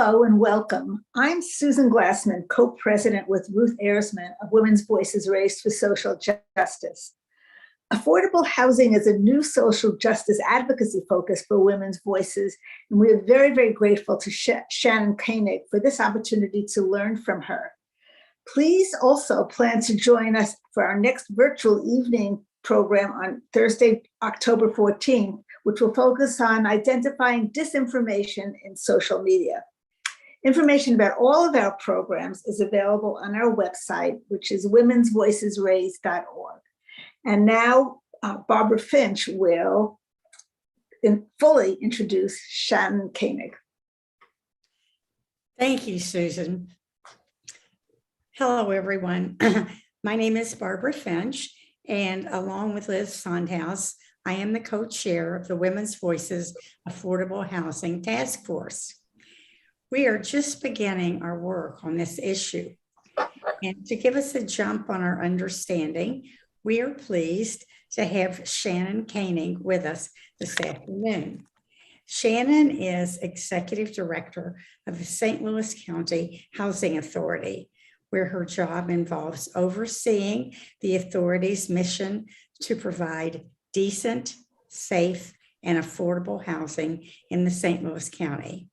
Hello and welcome. I'm Susan Glassman, co-president with Ruth Ayersman of Women's Voices Raised for Social Justice. Affordable housing is a new social justice advocacy focus for women's voices, and we are very, very grateful to Shannon Koenig for this opportunity to learn from her. Please also plan to join us for our next virtual evening program on Thursday, October 14th, which will focus on identifying disinformation in social media. Information about all of our programs is available on our website, which is womensvoicesraised.org. And now Barbara Finch will fully introduce Shannon Koenig. Thank you, Susan. Hello, everyone. My name is Barbara Finch, and along with Liz Sondhaus, I am the co-chair of the Women's Voices Affordable Housing Task Force. We are just beginning our work on this issue. And to give us a jump on our understanding, we are pleased to have Shannon Koenig with us this afternoon. Shannon is Executive Director of the St. Louis County Housing Authority, where her job involves overseeing the authority's mission to provide decent, safe, and affordable housing in the St. Louis County.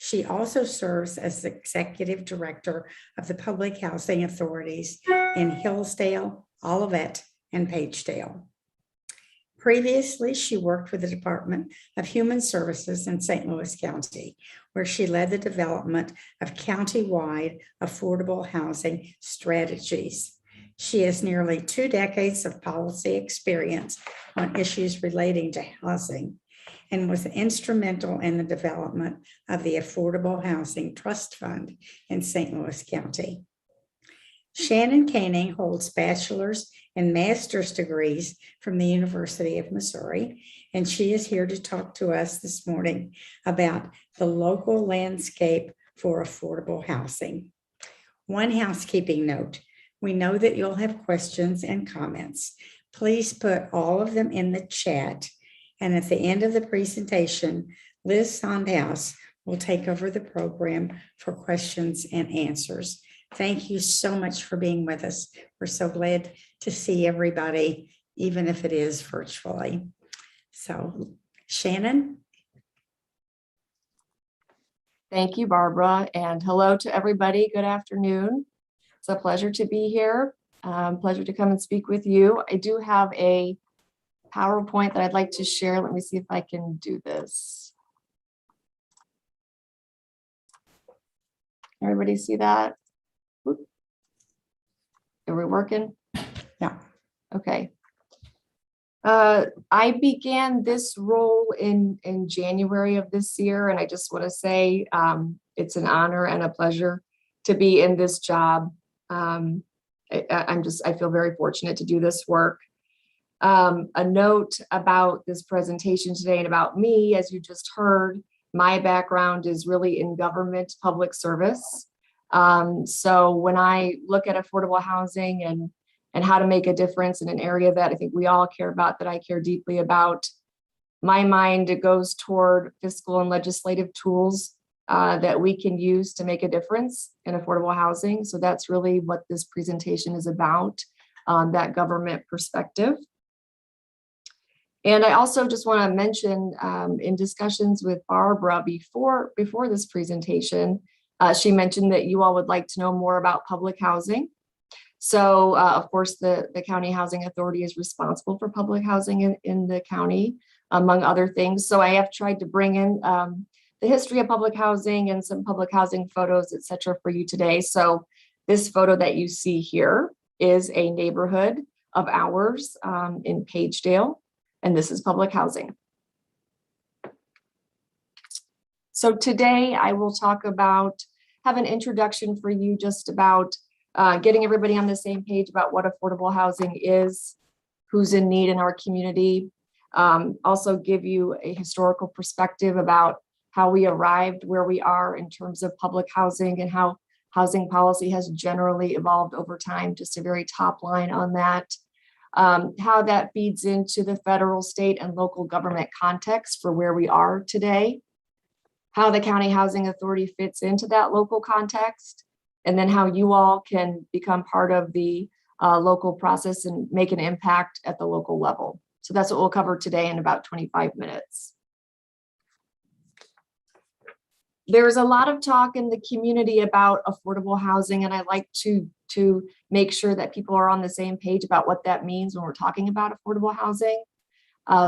She also serves as the Executive Director of the Public Housing Authorities in Hillsdale, Olivette, and Pagedale. Previously, she worked with the Department of Human Services in St. Louis County, where she led the development of county-wide affordable housing strategies. She has nearly 2 decades of policy experience on issues relating to housing and was instrumental in the development of the Affordable Housing Trust Fund in St. Louis County. Shannon Koenig holds bachelor's and master's degrees from the University of Missouri, and she is here to talk to us this morning about the local landscape for affordable housing. One housekeeping note: we know that you'll have questions and comments. Please put all of them in the chat, and at the end of the presentation, Liz Sondhaus will take over the program for questions and answers. Thank you so much for being with us. We're so glad to see everybody, even if it is virtually. So, Shannon. Thank you, Barbara, and hello to everybody. Good afternoon. It's a pleasure to be here. Pleasure to come and speak with you. I do have a PowerPoint that I'd like to share. Let me see if I can do this. Everybody see that? Are we working? Yeah. Okay. I began this role in January of this year, and I just want to say it's an honor and a pleasure to be in this job. I feel very fortunate to do this work. A note about this presentation today and about me, as you just heard, my background is really in government public service. So when I look at affordable housing and how to make a difference in an area that I think we all care about, that I care deeply about, my mind, it goes toward fiscal and legislative tools that we can use to make a difference in affordable housing. So that's really what this presentation is about, that government perspective. And I also just want to mention in discussions with Barbara before this presentation, she mentioned that you all would like to know more about public housing. So of course, the County Housing Authority is responsible for public housing in the county, among other things. So I have tried to bring in the history of public housing and some public housing photos, et cetera, for you today. So this photo that you see here is a neighborhood of ours in Pagedale. And this is public housing. So today I will have an introduction for you just about getting everybody on the same page about what affordable housing is, who's in need in our community. Also give you a historical perspective about how we arrived where we are in terms of public housing and how housing policy has generally evolved over time, just a very top line on that. How that feeds into the federal, state, and local government context for where we are today. how the County Housing Authority fits into that local context, and then how you all can become part of the local process and make an impact at the local level. So that's what we'll cover today in about 25 minutes. There's a lot of talk in the community about affordable housing, and I like to make sure that people are on the same page about what that means when we're talking about affordable housing.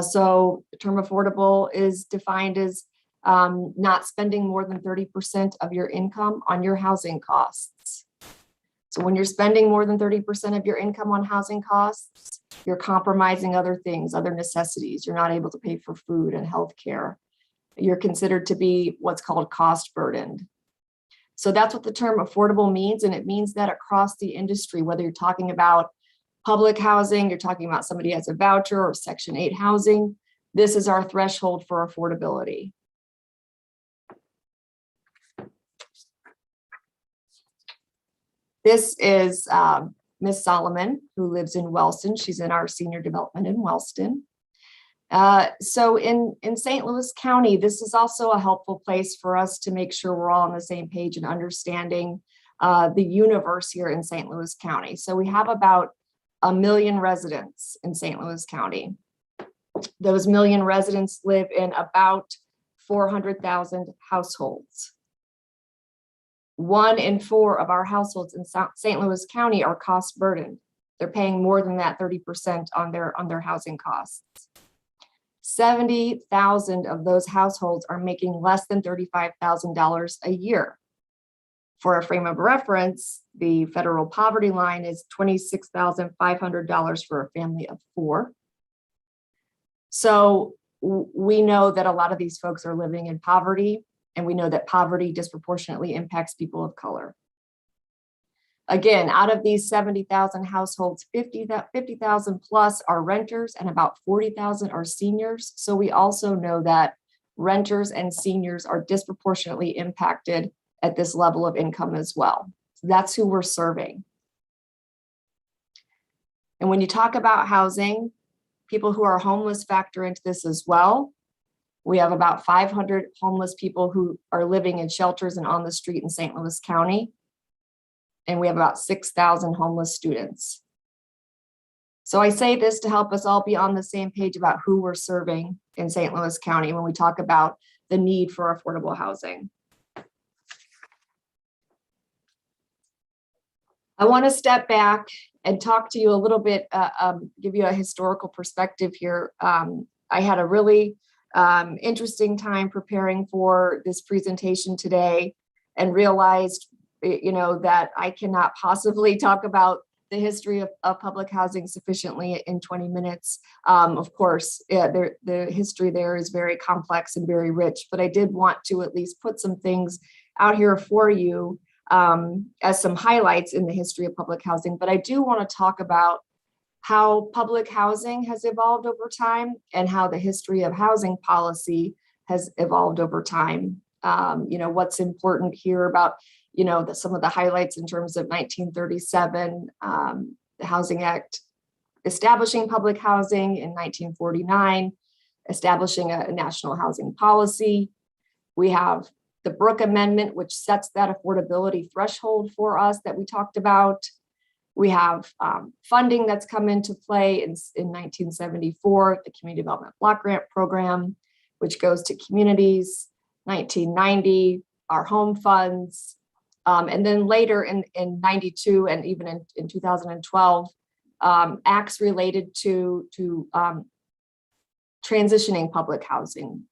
So the term affordable is defined as not spending more than 30% of your income on your housing costs. So when you're spending more than 30% of your income on housing costs, you're compromising other things, other necessities. You're not able to pay for food and healthcare. You're considered to be what's called cost burdened. So that's what the term affordable means. And it means that across the industry, whether you're talking about public housing, you're talking about somebody has a voucher or Section 8 housing, this is our threshold for affordability. This is Miss Solomon, who lives in Wellston. She's in our senior development in Wellston. So in St. Louis County, this is also a helpful place for us to make sure we're all on the same page and understanding the universe here in St. Louis County. So we have about 1 million residents in St. Louis County. Those 1 million residents live in about 400,000 households. 1 in 4 of our households in St. Louis County are cost burdened. They're paying more than that 30% on their housing costs. 70,000 of those households are making less than $35,000 a year. For a frame of reference, the federal poverty line is $26,500 for a family of 4. So we know that a lot of these folks are living in poverty, and we know that poverty disproportionately impacts people of color. Again, out of these 70,000 households, 50,000 plus are renters and about 40,000 are seniors. So we also know that renters and seniors are disproportionately impacted at this level of income as well. So that's who we're serving. And when you talk about housing, people who are homeless factor into this as well. We have about 500 homeless people who are living in shelters and on the street in St. Louis County. And we have about 6,000 homeless students. So I say this to help us all be on the same page about who we're serving in St. Louis County when we talk about the need for affordable housing. I want to step back and talk to you a little bit, give you a historical perspective here. I had a really interesting time preparing for this presentation today and realized that I cannot possibly talk about the history of public housing sufficiently in 20 minutes. Of course, the history there is very complex and very rich, but I did want to at least put some things out here for you as some highlights in the history of public housing. But I do want to talk about how public housing has evolved over time and how the history of housing policy has evolved over time. What's important here about some of the highlights in terms of 1937, the Housing Act establishing public housing in 1949, establishing a national housing policy. We have the Brooke Amendment, which sets that affordability threshold for us that we talked about. We have funding that's come into play in 1974, the Community Development Block Grant Program, which goes to communities. 1990, our home funds. And then later in 92 and even in 2012, acts related to transitioning public housing.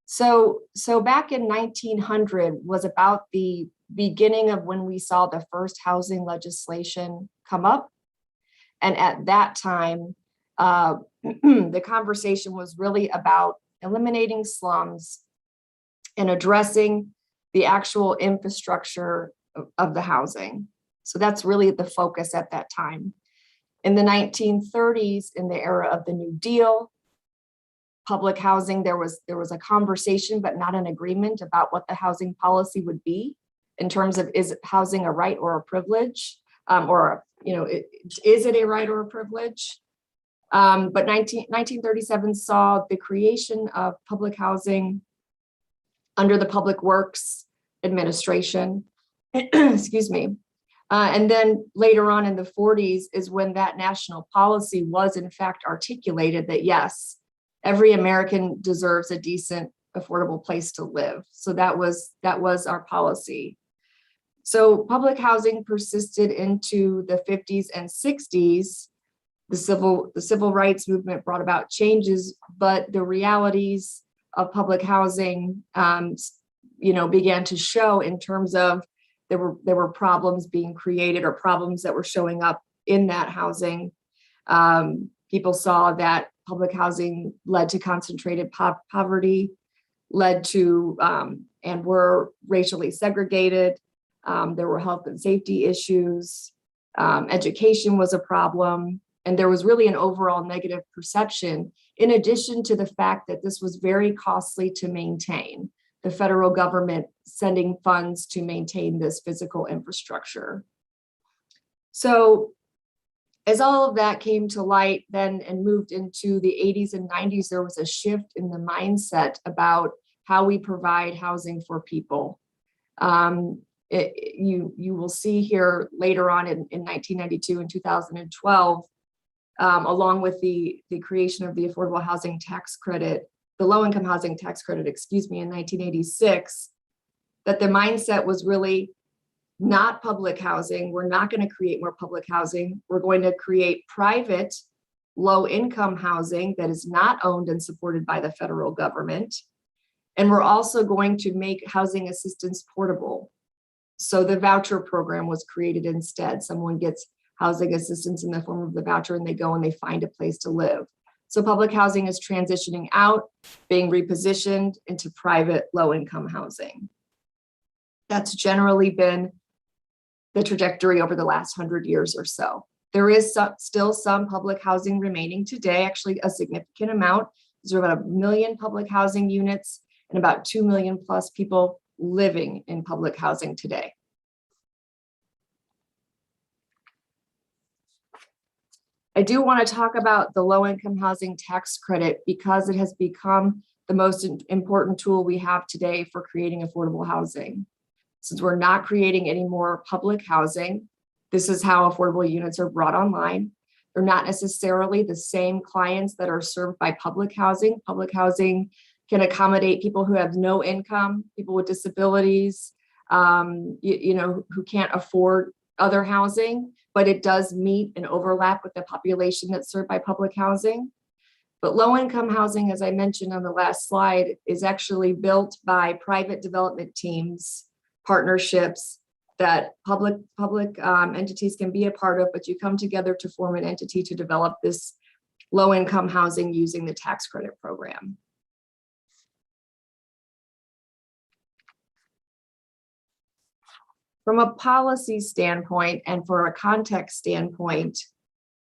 So back in 1900 was about the beginning of when we saw the first housing legislation come up. And at that time, the conversation was really about eliminating slums and addressing the actual infrastructure of the housing. So that's really the focus at that time. In the 1930s, in the era of the New Deal, public housing, there was a conversation, but not an agreement about what the housing policy would be in terms of, is housing a right or a privilege? Is it a right or a privilege? But 1937 saw the creation of public housing under the Public Works Administration. Excuse me. And then later on in the 40s is when that national policy was in fact articulated that yes, every American deserves a decent, affordable place to live. So that was our policy. So public housing persisted into the 50s and 60s. The civil rights movement brought about changes, but the realities of public housing, began to show in terms of there were problems being created or problems that were showing up in that housing. People saw that public housing led to concentrated poverty, led to and were racially segregated. There were health and safety issues. Education was a problem. And there was really an overall negative perception, in addition to the fact that this was very costly to maintain. The federal government sending funds to maintain this physical infrastructure. So as all of that came to light then and moved into the 80s and 90s, there was a shift in the mindset about how we provide housing for people. You will see here later on in 1992 and 2012, along with the creation of the affordable housing tax credit, the low-income housing tax credit, in 1986, that the mindset was really not public housing. We're not going to create more public housing. We're going to create private low-income housing that is not owned and supported by the federal government. And we're also going to make housing assistance portable. So the voucher program was created instead. Someone gets housing assistance in the form of the voucher and they go and they find a place to live. So public housing is transitioning out, being repositioned into private low-income housing. That's generally been the trajectory over the last 100 years or so. There is still some public housing remaining today, actually a significant amount. There's about 1 million public housing units and about 2 million plus people living in public housing today. I do want to talk about the low-income housing tax credit because it has become the most important tool we have today for creating affordable housing. Since we're not creating any more public housing, this is how affordable units are brought online. They're not necessarily the same clients that are served by public housing. Public housing can accommodate people who have no income, people with disabilities, who can't afford other housing, but it does meet and overlap with the population that's served by public housing. But low-income housing, as I mentioned on the last slide, is actually built by private development teams, partnerships that public entities can be a part of, but you come together to form an entity to develop this low-income housing using the tax credit program. From a policy standpoint and for a context standpoint,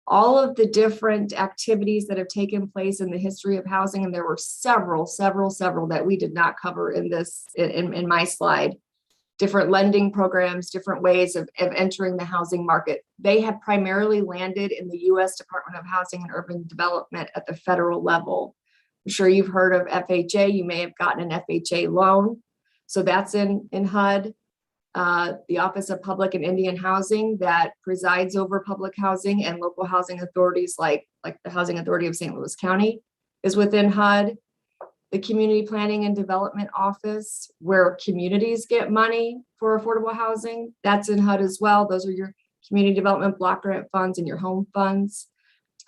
all of the different activities that have taken place in the history of housing, and there were several that we did not cover in this, in my slide, different lending programs, different ways of entering the housing market. They have primarily landed in the U.S. Department of Housing and Urban Development at the federal level. I'm sure you've heard of FHA. You may have gotten an FHA loan. So that's in HUD. The Office of Public and Indian Housing that presides over public housing and local housing authorities like the Housing Authority of St. Louis County is within HUD. The Community Planning and Development Office, where communities get money for affordable housing, that's in HUD as well. Those are your community development block grant funds and your home funds.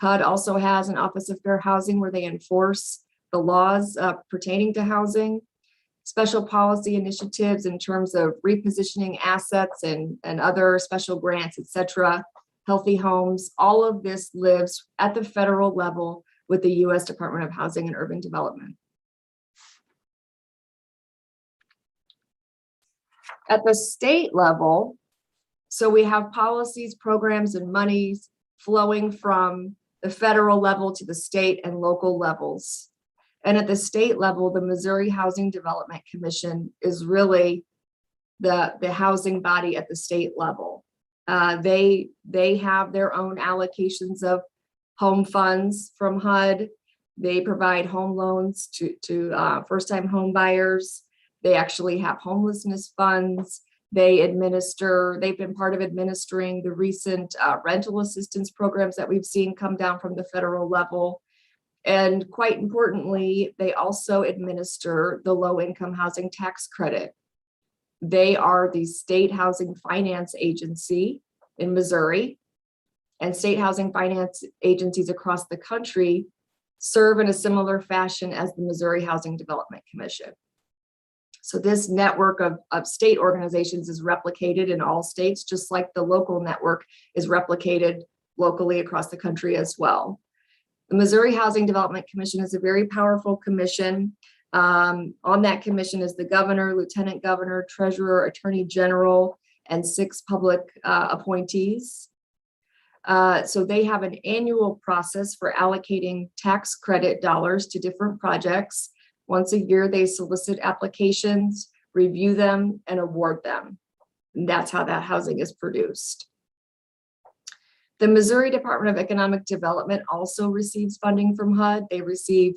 HUD also has an Office of Fair Housing where they enforce the laws pertaining to housing. Special policy initiatives in terms of repositioning assets and other special grants, etc. Healthy homes, all of this lives at the federal level with the U.S. Department of Housing and Urban Development. At the state level, so we have policies, programs, and monies flowing from the federal level to the state and local levels. And at the state level, the Missouri Housing Development Commission is really the housing body at the state level. They have their own allocations of home funds from HUD. They provide home loans to first-time home buyers. They actually have homelessness funds. They've been part of administering the recent rental assistance programs that we've seen come down from the federal level. And quite importantly, they also administer the low-income housing tax credit. They are the state housing finance agency in Missouri, and state housing finance agencies across the country serve in a similar fashion as the Missouri Housing Development Commission. So this network of state organizations is replicated in all states, just like the local network is replicated locally across the country as well. The Missouri Housing Development Commission is a very powerful commission. On that commission is the governor, lieutenant governor, treasurer, attorney general, and 6 public appointees. So they have an annual process for allocating tax credit dollars to different projects. Once a year, they solicit applications, review them, and award them. And that's how that housing is produced. The Missouri Department of Economic Development also receives funding from HUD. They receive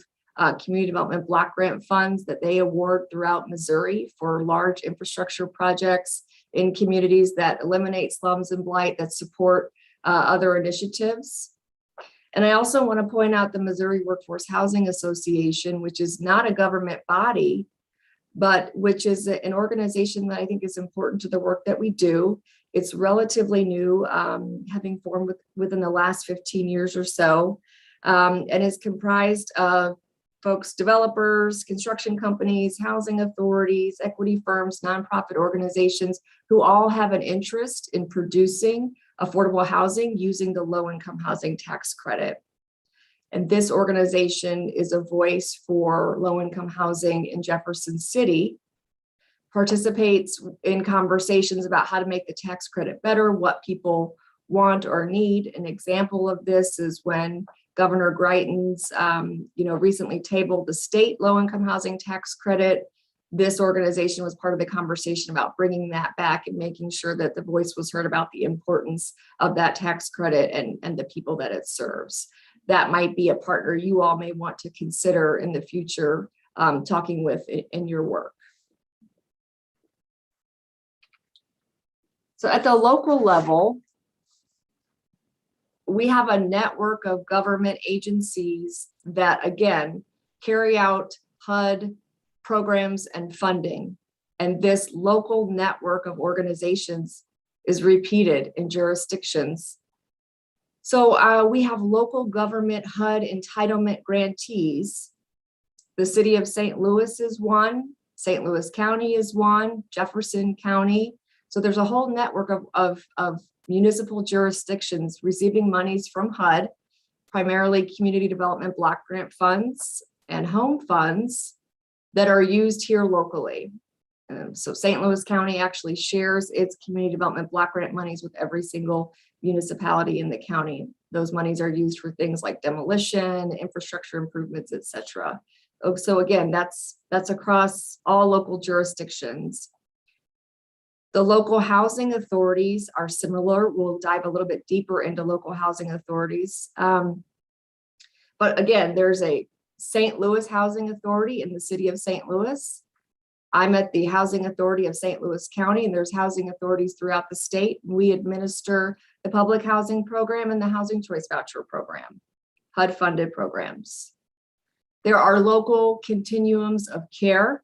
community development block grant funds that they award throughout Missouri for large infrastructure projects in communities that eliminate slums and blight, that support other initiatives. And I also want to point out the Missouri Workforce Housing Association, which is not a government body, but which is an organization that I think is important to the work that we do. It's relatively new, having formed within the last 15 years or so, and is comprised of folks, developers, construction companies, housing authorities, equity firms, nonprofit organizations who all have an interest in producing affordable housing using the low-income housing tax credit. And this organization is a voice for low-income housing in Jefferson City, participates in conversations about how to make the tax credit better, what people want or need. An example of this is when Governor Greitens, recently tabled the state low-income housing tax credit. This organization was part of the conversation about bringing that back and making sure that the voice was heard about the importance of that tax credit and the people that it serves. That might be a partner you all may want to consider in the future, talking with in your work. So at the local level, we have a network of government agencies that, again, carry out HUD programs and funding. And this local network of organizations is repeated in jurisdictions. So we have local government HUD entitlement grantees. The city of St. Louis is one, St. Louis County is one, Jefferson County. So there's a whole network of municipal jurisdictions receiving monies from HUD, primarily community development block grant funds and home funds that are used here locally. So St. Louis County actually shares its community development block grant monies with every single municipality in the county. Those monies are used for things like demolition, infrastructure improvements, etc. So again, that's across all local jurisdictions. The local housing authorities are similar. We'll dive a little bit deeper into local housing authorities. But again, there's a St. Louis Housing Authority in the city of St. Louis. I'm at the Housing Authority of St. Louis County, and there's housing authorities throughout the state. We administer the public housing program and the housing choice voucher program, HUD funded programs. There are local continuums of care.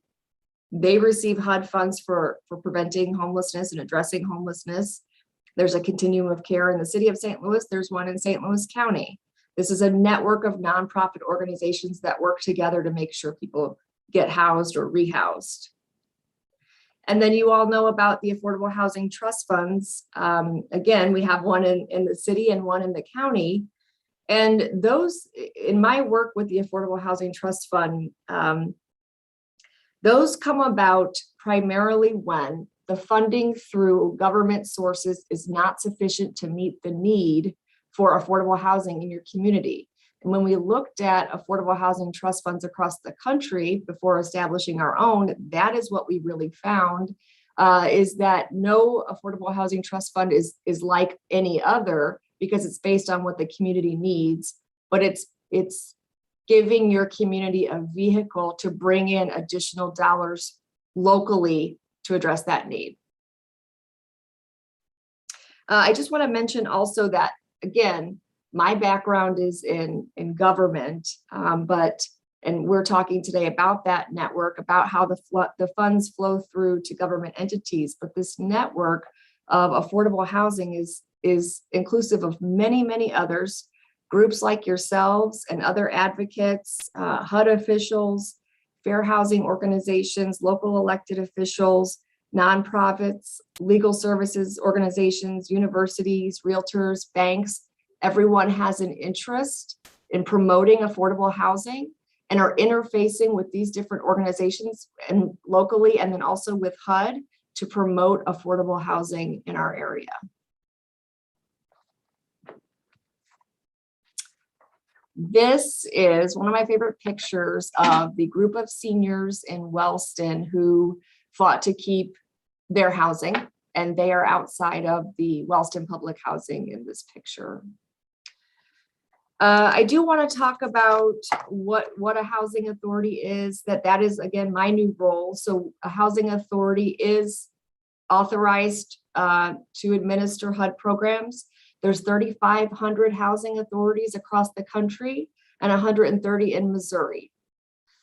They receive HUD funds for preventing homelessness and addressing homelessness. There's a continuum of care in the city of St. Louis. There's one in St. Louis County. This is a network of nonprofit organizations that work together to make sure people get housed or rehoused. And then you all know about the Affordable Housing Trust Funds. Again, we have one in the city and one in the county. And those, in my work with the Affordable Housing Trust Fund, those come about primarily when the funding through government sources is not sufficient to meet the need for affordable housing in your community. And when we looked at affordable housing trust funds across the country before establishing our own, that is what we really found, is that no affordable housing trust fund is like any other, because it's based on what the community needs, but it's giving your community a vehicle to bring in additional dollars locally to address that need. I just want to mention also that, again, my background is in government, and we're talking today about that network, about how the funds flow through to government entities. But this network of affordable housing is inclusive of many, many others, groups like yourselves and other advocates, HUD officials, fair housing organizations, local elected officials, nonprofits, legal services organizations, universities, realtors, banks. Everyone has an interest in promoting affordable housing and are interfacing with these different organizations and locally, and then also with HUD to promote affordable housing in our area. This is one of my favorite pictures of the group of seniors in Wellston who fought to keep their housing, and they are outside of the Wellston public housing in this picture. I do want to talk about what a housing authority is. That is, again, my new role. So a housing authority is authorized to administer HUD programs. There's 3,500 housing authorities across the country and 130 in Missouri.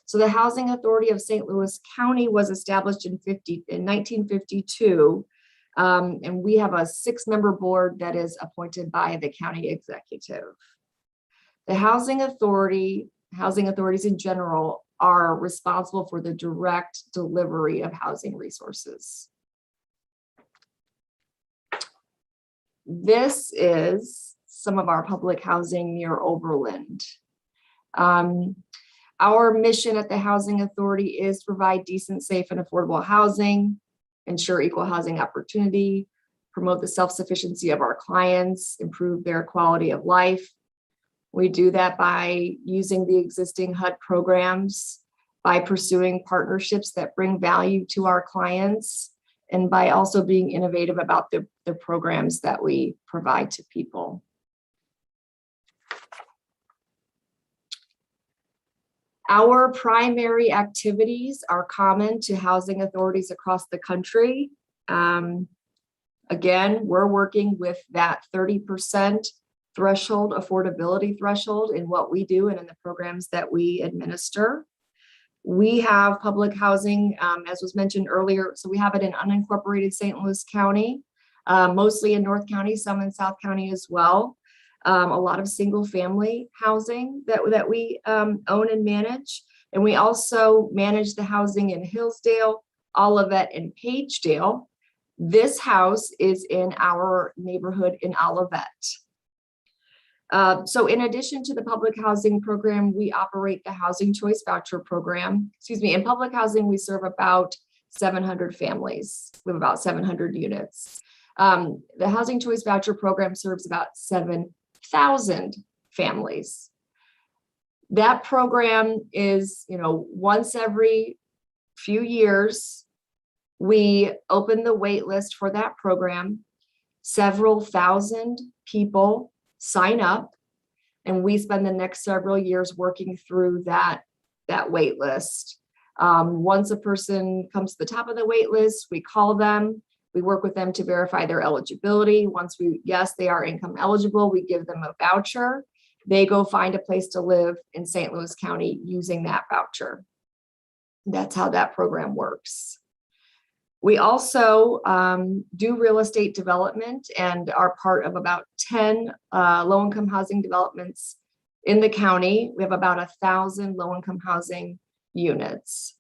So the Housing Authority of St. Louis County was established in 1952, and we have a 6-member board that is appointed by the county executive. The housing authorities in general are responsible for the direct delivery of housing resources. This is some of our public housing near Overland. Our mission at the Housing Authority is to provide decent, safe, and affordable housing, ensure equal housing opportunity, promote the self-sufficiency of our clients, improve their quality of life. We do that by using the existing HUD programs, by pursuing partnerships that bring value to our clients, and by also being innovative about the programs that we provide to people. Our primary activities are common to housing authorities across the country. Again, we're working with that 30% threshold, affordability threshold in what we do and in the programs that we administer. We have public housing, as was mentioned earlier, so we have it in unincorporated St. Louis County, mostly in North County, some in South County as well. A lot of single family housing that we own and manage. And we also manage the housing in Hillsdale, Olivette, and Pagedale. This house is in our neighborhood in Olivette. So in addition to the public housing program, we operate the Housing Choice Voucher Program. Excuse me, in public housing, we serve about 700 families. We have about 700 units. The Housing Choice Voucher Program serves about 7,000 families. That program is, once every few years, we open the wait list for that program. Several thousand people sign up, and we spend the next several years working through that wait list. Once a person comes to the top of the wait list, we call them. We work with them to verify their eligibility. Once yes, they are income eligible, we give them a voucher. They go find a place to live in St. Louis County using that voucher. That's how that program works. We also do real estate development and are part of about 10 low-income housing developments in the county. We have about 1,000 low-income housing units.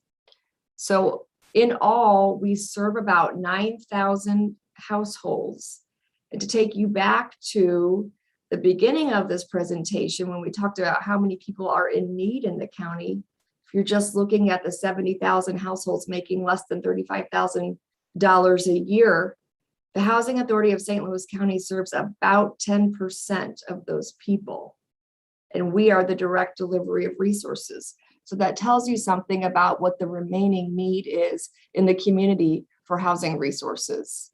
So in all, we serve about 9,000 households. And to take you back to the beginning of this presentation, when we talked about how many people are in need in the county, if you're just looking at the 70,000 households making less than $35,000 a year, the Housing Authority of St. Louis County serves about 10% of those people. And we are the direct delivery of resources. So that tells you something about what the remaining need is in the community for housing resources.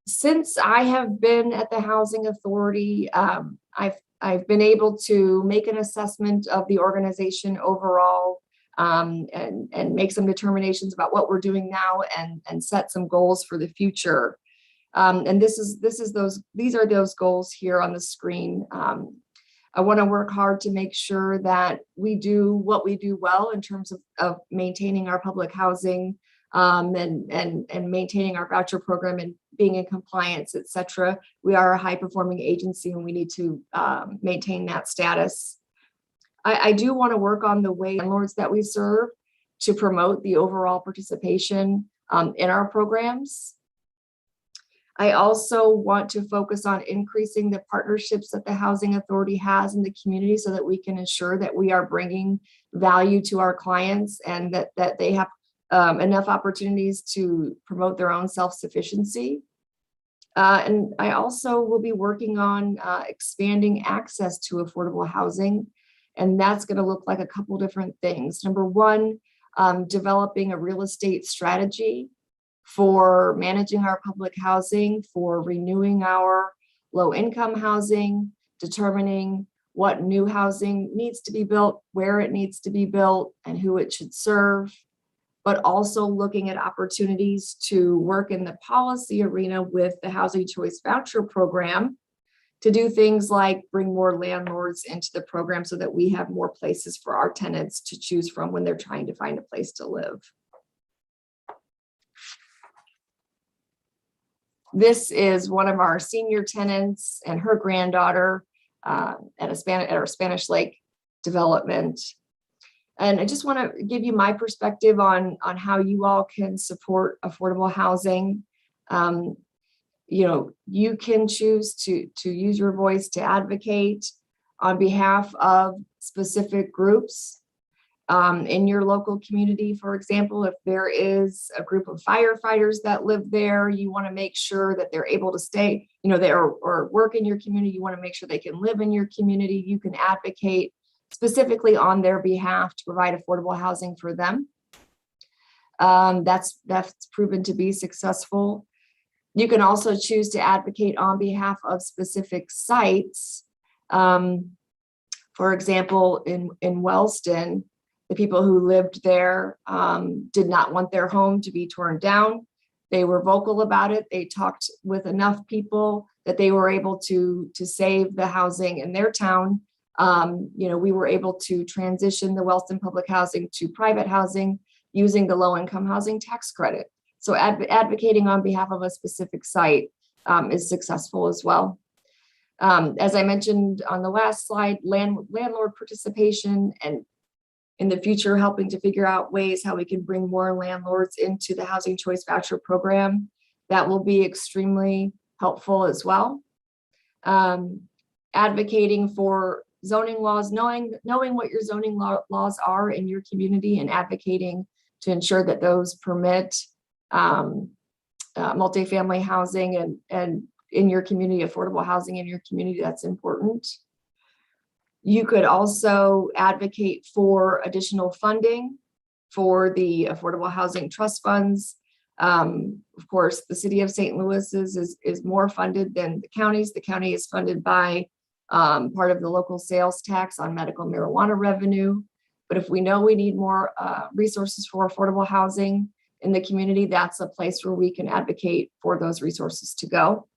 Since I have been at the Housing Authority, I've I've been able to make an assessment of the organization overall, and make some determinations about what we're doing now, and set some goals for the future. And these are those goals here on the screen. I want to work hard to make sure that we do what we do well in terms of maintaining our public housing, and maintaining our voucher program and being in compliance, et cetera. We are a high performing agency and we need to maintain that status. I do want to work on the way landlords that we serve to promote the overall participation in our programs. I also want to focus on increasing the partnerships that the Housing Authority has in the community so that we can ensure that we are bringing value to our clients and that they have enough opportunities to promote their own self-sufficiency. And I also will be working on expanding access to affordable housing. And that's going to look like a couple different things. Number one, developing a real estate strategy for managing our public housing, for renewing our low-income housing, determining what new housing needs to be built, where it needs to be built, and who it should serve, but also looking at opportunities to work in the policy arena with the Housing Choice Voucher Program to do things like bring more landlords into the program so that we have more places for our tenants to choose from when they're trying to find a place to live. This is one of our senior tenants and her granddaughter at our Spanish Lake development. And I just want to give you my perspective on how you all can support affordable housing. You can choose to use your voice to advocate on behalf of specific groups in your local community. For example, if there is a group of firefighters that live there, you want to make sure that they're able to stay, or work in your community. You want to make sure they can live in your community. You can advocate specifically on their behalf to provide affordable housing for them. That's proven to be successful. You can also choose to advocate on behalf of specific sites. For example, in Wellston, the people who lived there did not want their home to be torn down. They were vocal about it. They talked with enough people that they were able to save the housing in their town. We were able to transition the Wellston public housing to private housing using the low-income housing tax credit. So advocating on behalf of a specific site is successful as well. As I mentioned on the last slide, landlord participation, and in the future, helping to figure out ways how we can bring more landlords into the Housing Choice Voucher Program. That will be extremely helpful as well. Advocating for zoning laws, knowing what your zoning laws are in your community, and advocating to ensure that those permit multifamily housing and in your community, affordable housing in your community. That's important. You could also advocate for additional funding for the Affordable Housing Trust Funds. Of course, the city of St. Louis is more funded than the counties. The county is funded by part of the local sales tax on medical marijuana revenue. But if we know we need more resources for affordable housing in the community, that's a place where we can advocate for those resources to go.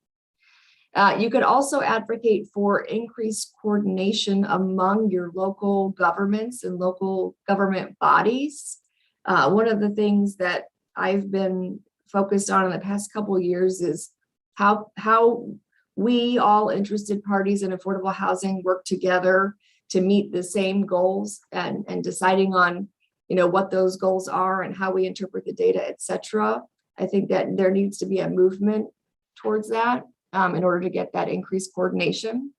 You could also advocate for increased coordination among your local governments and local government bodies. One of the things that I've been focused on in the past couple of years is how we, all interested parties in affordable housing, work together to meet the same goals, and deciding on what those goals are and how we interpret the data, et cetera. I think that there needs to be a movement towards that in order to get that increased coordination.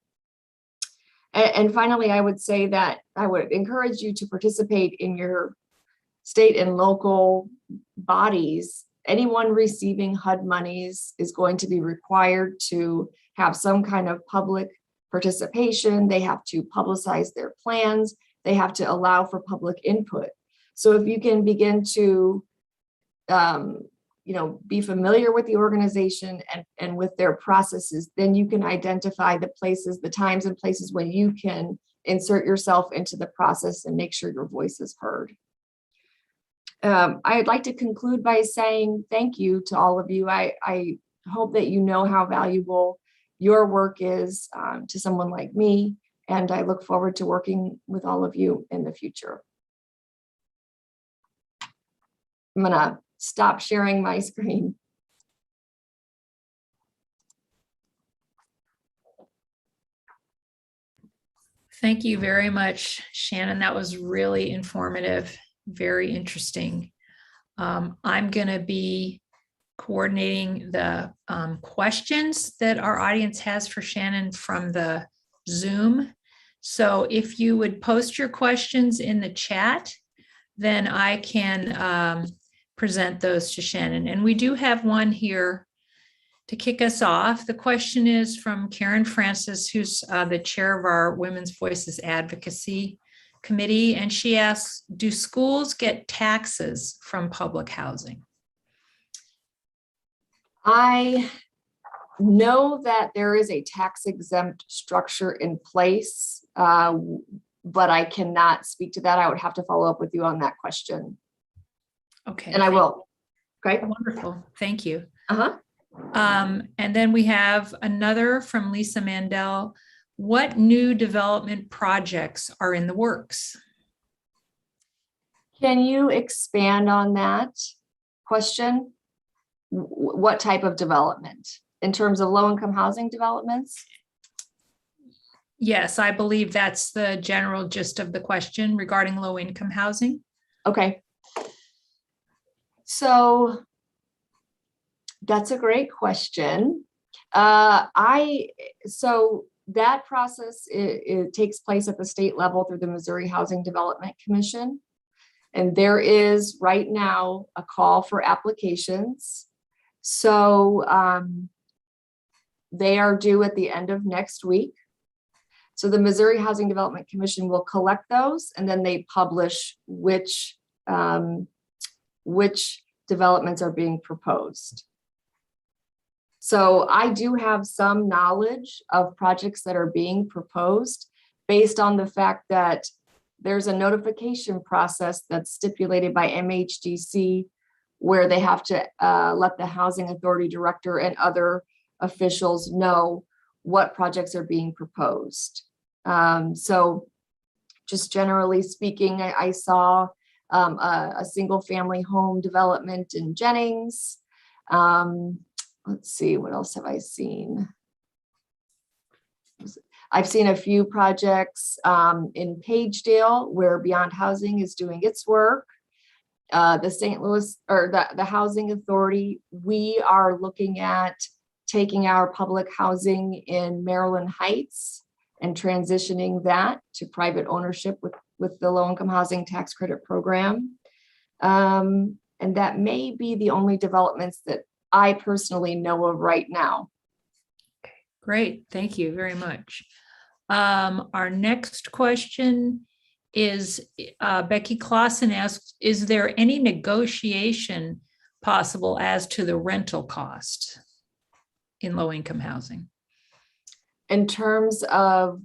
And finally, I would say that I would encourage you to participate in your state and local bodies. Anyone receiving HUD monies is going to be required to have some kind of public participation. They have to publicize their plans. They have to allow for public input. So if you can begin to be familiar with the organization and with their processes, then you can identify the times and places when you can insert yourself into the process and make sure your voice is heard. I'd like to conclude by saying thank you to all of you. I hope that you know how valuable your work is to someone like me, and I look forward to working with all of you in the future. I'm gonna stop sharing my screen. Thank you very much, Shannon. That was really informative, very interesting. I'm going to be coordinating the questions that our audience has for Shannon from the Zoom. So if you would post your questions in the chat, then I can present those to Shannon. And we do have one here to kick us off. The question is from Karen Francis, who's the chair of our Women's Voices Advocacy Committee. And she asks, do schools get taxes from public housing? I know that there is a tax exempt structure in place, but I cannot speak to that. I would have to follow up with you on that question. Okay. And I will. Okay. Wonderful. Thank you. Uh-huh. And then we have another from Lisa Mandel. What new development projects are in the works? Can you expand on that question? What type of development? In terms of low-income housing developments? Yes, I believe that's the general gist of the question regarding low-income housing. Okay. So that's a great question. So that process, it takes place at the state level through the Missouri Housing Development Commission. And there is right now a call for applications. So they are due at the end of next week. So the Missouri Housing Development Commission will collect those, and then they publish which developments are being proposed. So I do have some knowledge of projects that are being proposed based on the fact that there's a notification process that's stipulated by MHDC where they have to let the Housing Authority Director and other officials know what projects are being proposed. So just generally speaking, I saw a single family home development in Jennings. Let's see, what else have I seen? I've seen a few projects in Pagedale where Beyond Housing is doing its work. The St. Louis, or the Housing Authority, we are looking at taking our public housing in Maryland Heights and transitioning that to private ownership with the low-income housing tax credit program. And that may be the only developments that I personally know of right now. Great, thank you very much. Our next question is Becky Clausen asks, is there any negotiation possible as to the rental cost in low-income housing? In terms of